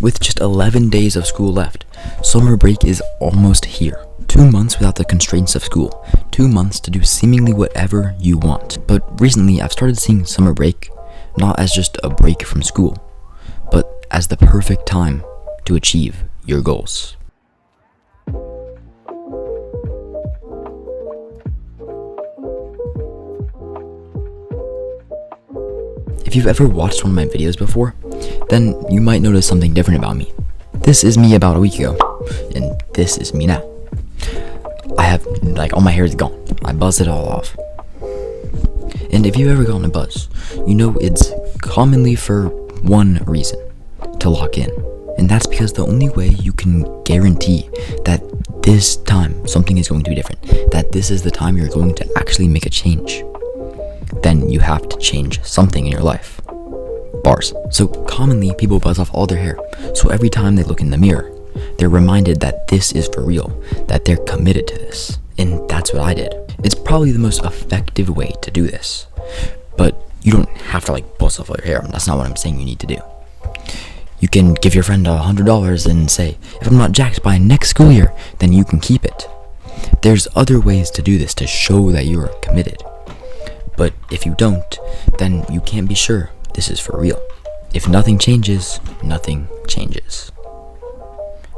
With just 11 days of school left, summer break is almost here. 2 months without the constraints of school. 2 months to do seemingly whatever you want. But recently, I've started seeing summer break not as just a break from school, but as the perfect time to achieve your goals. If you've ever watched one of my videos before, then you might notice something different about me. This is me about a week ago, and this is me now. I have, all my hair is gone. I buzzed it all off. And if you've ever gotten a buzz, you know it's commonly for one reason: to lock in. And that's because the only way you can guarantee that this time something is going to be different, that this is the time you're going to actually make a change, then you have to change something in your life. Bars. So commonly people buzz off all their hair, so every time they look in the mirror, they're reminded that this is for real, that they're committed to this. And that's what I did. It's probably the most effective way to do this, but you don't have to buzz off all your hair. That's not what I'm saying you need to do. You can give your friend $100 and say, if I'm not jacked by next school year, then you can keep it. There's other ways to do this to show that you're committed. But if you don't, then you can't be sure this is for real. If nothing changes, nothing changes.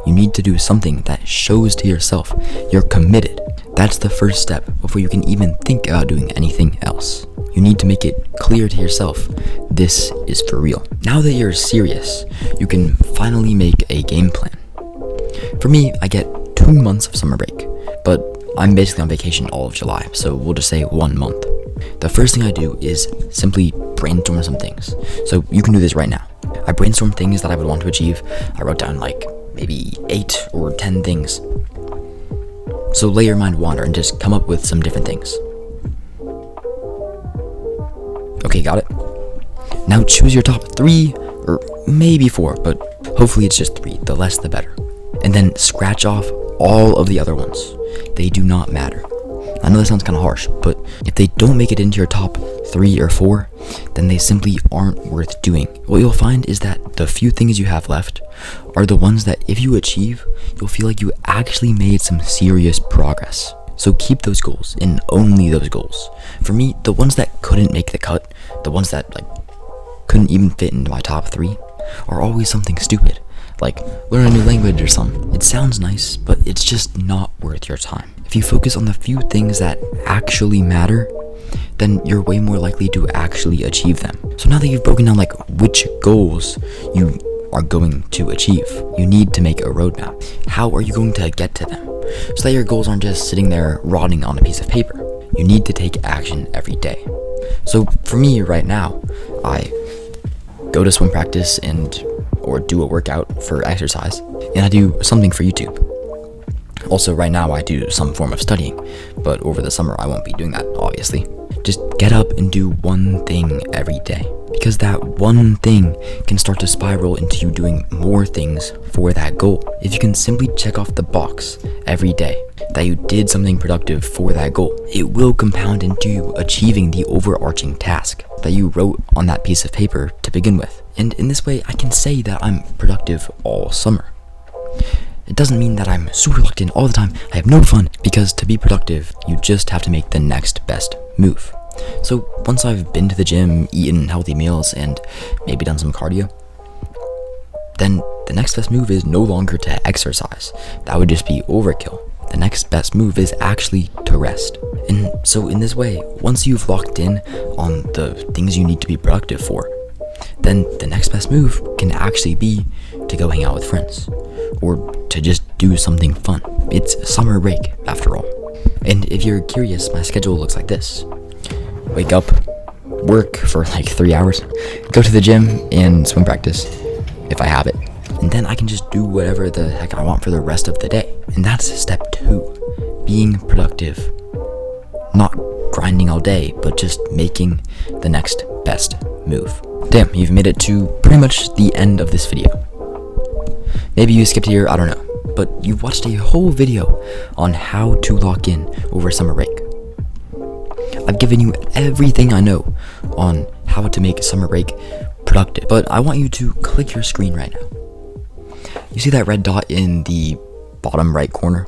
You need to do something that shows to yourself you're committed. That's the first step before you can even think about doing anything else. You need to make it clear to yourself, this is for real. Now that you're serious, you can finally make a game plan. For me, I get 2 months of summer break, but I'm basically on vacation all of July, so we'll just say 1 month. The first thing I do is simply brainstorm some things. So you can do this right now. I brainstorm things that I would want to achieve. I wrote down maybe 8 or 10 things. So let your mind wander and just come up with some different things. Okay, got it? Now choose your top 3 or maybe 4, but hopefully it's just 3. The less the better. And then scratch off all of the other ones. They do not matter. I know that sounds kind of harsh, but if they don't make it into your top 3 or 4, then they simply aren't worth doing. What you'll find is that the few things you have left are the ones that if you achieve, you'll feel like you actually made some serious progress. So keep those goals, and only those goals. For me, the ones that couldn't make the cut, the ones that couldn't even fit into my top 3, are always something stupid. Learn a new language or something. It sounds nice, but it's just not worth your time. If you focus on the few things that actually matter, then you're way more likely to actually achieve them. So now that you've broken down which goals you are going to achieve, you need to make a roadmap. How are you going to get to them? So that your goals aren't just sitting there rotting on a piece of paper. You need to take action every day. So for me right now, I go to swim practice or do a workout for exercise, and I do something for YouTube. Also, right now I do some form of studying, but over the summer I won't be doing that, obviously. Just get up and do one thing every day, because that one thing can start to spiral into you doing more things for that goal. If you can simply check off the box every day that you did something productive for that goal, it will compound into you achieving the overarching task that you wrote on that piece of paper to begin with. And in this way, I can say that I'm productive all summer. It doesn't mean that I'm super locked in all the time. I have no fun, because to be productive, you just have to make the next best move. So once I've been to the gym, eaten healthy meals, and maybe done some cardio, then the next best move is no longer to exercise. That would just be overkill. The next best move is actually to rest. And so in this way, once you've locked in on the things you need to be productive for, then the next best move can actually be to go hang out with friends, or to just do something fun. It's summer break, after all. And if you're curious, my schedule looks like this. Wake up, work for 3 hours, go to the gym and swim practice, if I have it. And then I can just do whatever the heck I want for the rest of the day. And that's step 2, being productive. Not grinding all day, but just making the next best move. Damn, you've made it to pretty much the end of this video. Maybe you skipped here, I don't know. But you watched a whole video on how to lock in over summer break. I've given you everything I know on how to make summer break productive. But I want you to click your screen right now You see that red dot in the bottom right corner?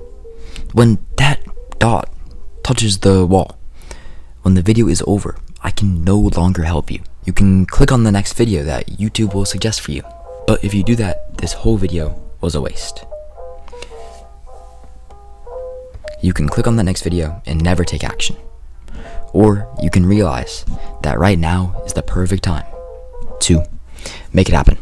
When that dot touches the wall, when the video is over, I can no longer help you. You can click on the next video that YouTube will suggest for you. But if you do that, this whole video was a waste. You can click on the next video and never take action. Or you can realize that right now is the perfect time to make it happen.